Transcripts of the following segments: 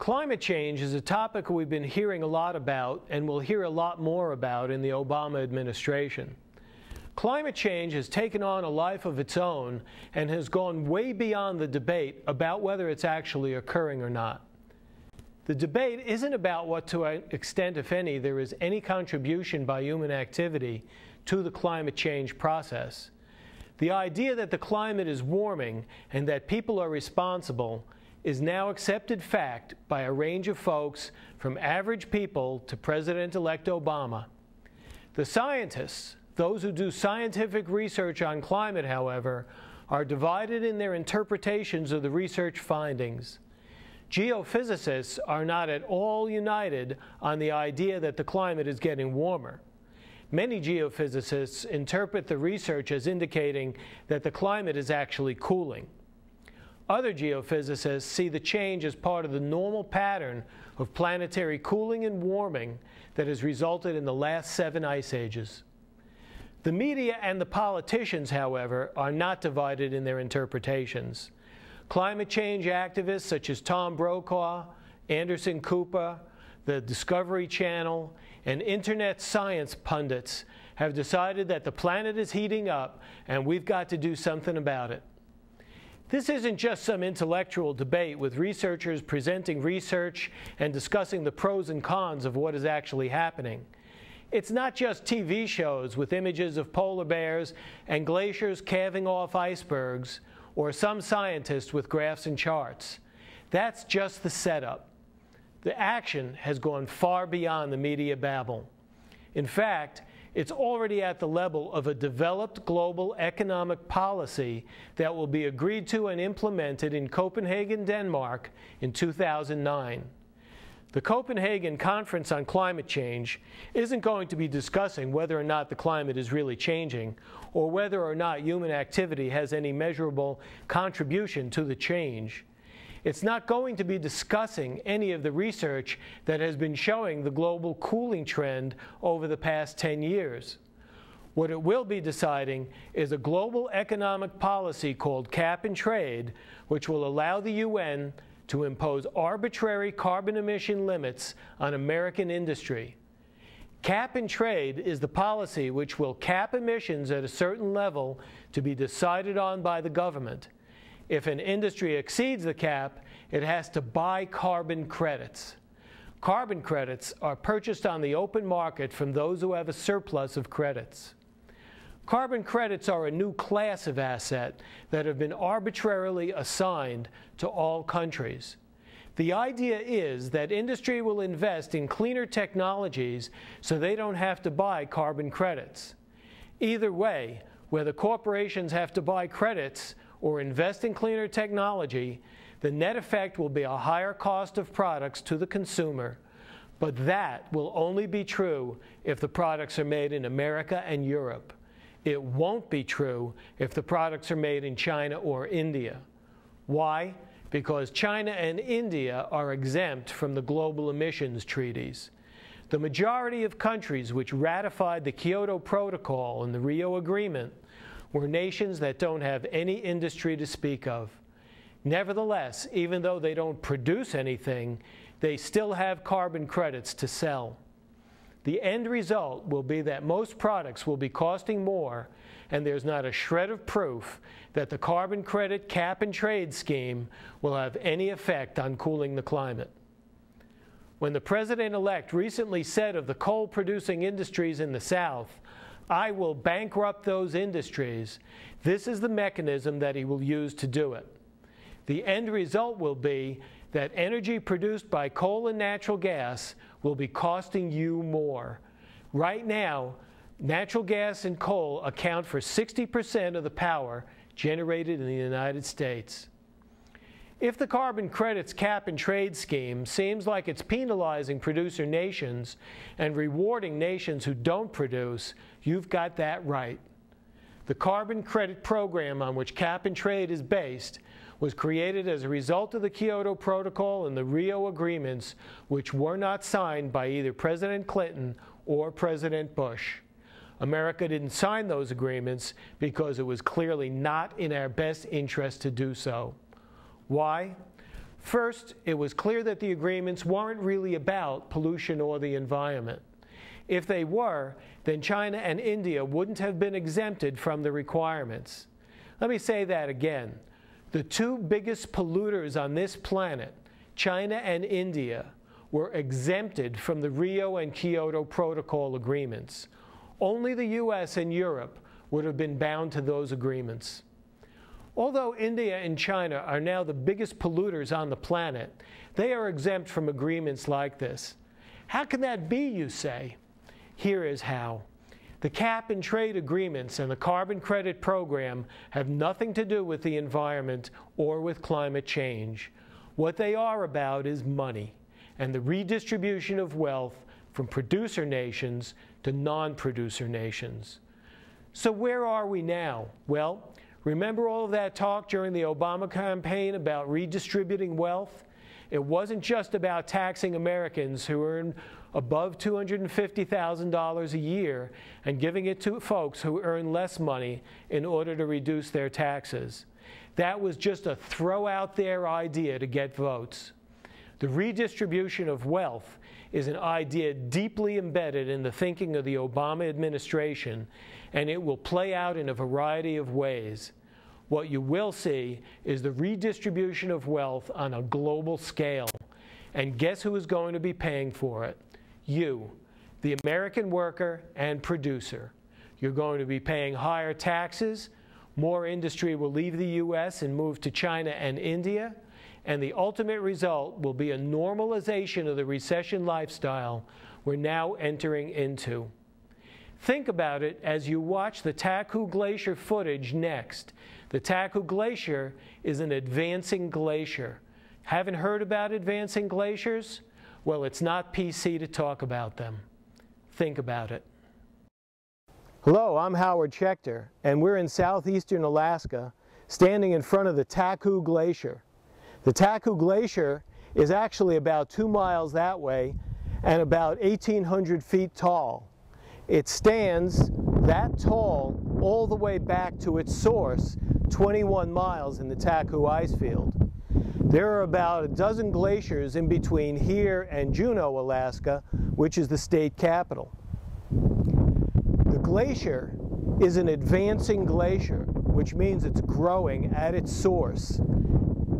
Climate change is a topic we've been hearing a lot about and will hear a lot more about in the Obama administration. Climate change has taken on a life of its own and has gone way beyond the debate about whether it's actually occurring or not. The debate isn't about what to extent, if any, there is any contribution by human activity to the climate change process. The idea that the climate is warming and that people are responsible is now accepted fact by a range of folks, from average people to President-elect Obama. The scientists, those who do scientific research on climate, however, are divided in their interpretations of the research findings. Geophysicists are not at all united on the idea that the climate is getting warmer. Many geophysicists interpret the research as indicating that the climate is actually cooling. Other geophysicists see the change as part of the normal pattern of planetary cooling and warming that has resulted in the last 7 ice ages. The media and the politicians, however, are not divided in their interpretations. Climate change activists such as Tom Brokaw, Anderson Cooper, the Discovery Channel, and internet science pundits have decided that the planet is heating up and we've got to do something about it. This isn't just some intellectual debate with researchers presenting research and discussing the pros and cons of what is actually happening. It's not just TV shows with images of polar bears and glaciers calving off icebergs, or some scientists with graphs and charts. That's just the setup. The action has gone far beyond the media babble. In fact, it's already at the level of a developed global economic policy that will be agreed to and implemented in Copenhagen, Denmark in 2009. The Copenhagen Conference on Climate Change isn't going to be discussing whether or not the climate is really changing or whether or not human activity has any measurable contribution to the change. It's not going to be discussing any of the research that has been showing the global cooling trend over the past 10 years. What it will be deciding is a global economic policy called cap and trade, which will allow the UN to impose arbitrary carbon emission limits on American industry. Cap and trade is the policy which will cap emissions at a certain level to be decided on by the government. If an industry exceeds the cap, it has to buy carbon credits. Carbon credits are purchased on the open market from those who have a surplus of credits. Carbon credits are a new class of asset that have been arbitrarily assigned to all countries. The idea is that industry will invest in cleaner technologies so they don't have to buy carbon credits. Either way, whether corporations have to buy credits or invest in cleaner technology, the net effect will be a higher cost of products to the consumer, but that will only be true if the products are made in America and Europe. It won't be true if the products are made in China or India. Why? Because China and India are exempt from the global emissions treaties. The majority of countries which ratified the Kyoto Protocol and the Rio Agreement were nations that don't have any industry to speak of. Nevertheless, even though they don't produce anything, they still have carbon credits to sell. The end result will be that most products will be costing more, and there's not a shred of proof that the carbon credit cap and trade scheme will have any effect on cooling the climate. When the president-elect recently said of the coal-producing industries in the South, "I will bankrupt those industries," this is the mechanism that he will use to do it. The end result will be that energy produced by coal and natural gas will be costing you more. Right now, natural gas and coal account for 60% of the power generated in the United States. If the carbon credits cap and trade scheme seems like it's penalizing producer nations and rewarding nations who don't produce, you've got that right. The carbon credit program on which cap and trade is based was created as a result of the Kyoto Protocol and the Rio Agreements, which were not signed by either President Clinton or President Bush. America didn't sign those agreements because it was clearly not in our best interest to do so. Why? First, it was clear that the agreements weren't really about pollution or the environment. If they were, then China and India wouldn't have been exempted from the requirements. Let me say that again. The two biggest polluters on this planet, China and India, were exempted from the Rio and Kyoto Protocol agreements. Only the US and Europe would have been bound to those agreements. Although India and China are now the biggest polluters on the planet, they are exempt from agreements like this. How can that be, you say? Here is how. The cap and trade agreements and the carbon credit program have nothing to do with the environment or with climate change. What they are about is money and the redistribution of wealth from producer nations to non-producer nations. So where are we now? Well, remember all of that talk during the Obama campaign about redistributing wealth? It wasn't just about taxing Americans who earn above $250,000 a year and giving it to folks who earn less money in order to reduce their taxes. That was just a throw out there idea to get votes. The redistribution of wealth is an idea deeply embedded in the thinking of the Obama administration, and it will play out in a variety of ways. What you will see is the redistribution of wealth on a global scale. And guess who is going to be paying for it? You, the American worker and producer. You're going to be paying higher taxes, more industry will leave the US and move to China and India, and the ultimate result will be a normalization of the recession lifestyle we're now entering into. Think about it as you watch the Taku Glacier footage next. The Taku Glacier is an advancing glacier. Haven't heard about advancing glaciers? Well, it's not PC to talk about them. Think about it. Hello, I'm Howard Schechter, and we're in southeastern Alaska, standing in front of the Taku Glacier. The Taku Glacier is actually about 2 miles that way and about 1,800 feet tall. It stands that tall all the way back to its source, 21 miles in the Taku ice field. There are about a dozen glaciers in between here and Juneau, Alaska, which is the state capital. The glacier is an advancing glacier, which means it's growing at its source.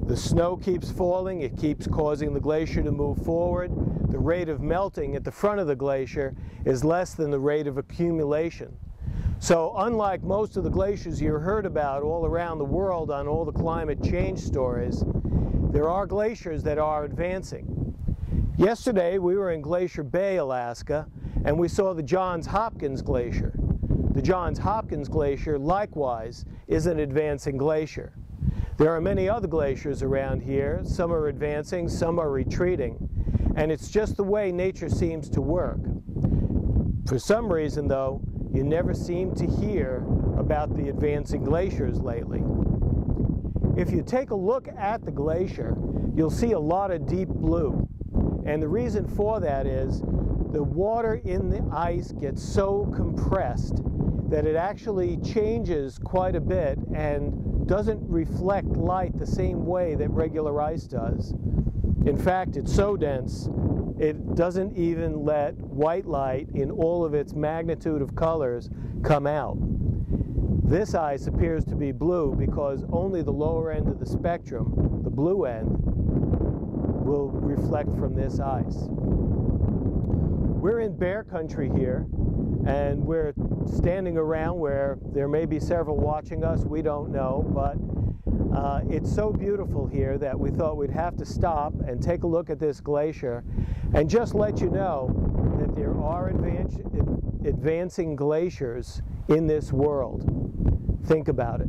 The snow keeps falling, it keeps causing the glacier to move forward. The rate of melting at the front of the glacier is less than the rate of accumulation. So unlike most of the glaciers you heard about all around the world on all the climate change stories, there are glaciers that are advancing. Yesterday we were in Glacier Bay, Alaska, and we saw the Johns Hopkins Glacier. The Johns Hopkins Glacier, likewise, is an advancing glacier. There are many other glaciers around here. Some are advancing, some are retreating, and it's just the way nature seems to work. For some reason, though, you never seem to hear about the advancing glaciers lately. If you take a look at the glacier, you'll see a lot of deep blue, and the reason for that is the water in the ice gets so compressed that it actually changes quite a bit and doesn't reflect light the same way that regular ice does. In fact, it's so dense, it doesn't even let white light in all of its magnitude of colors come out. This ice appears to be blue because only the lower end of the spectrum, the blue end, will reflect from this ice. We're in bear country here, and we're standing around where there may be several watching us, we don't know, but it's so beautiful here that we thought we'd have to stop and take a look at this glacier and just let you know that there are advancing glaciers in this world. Think about it.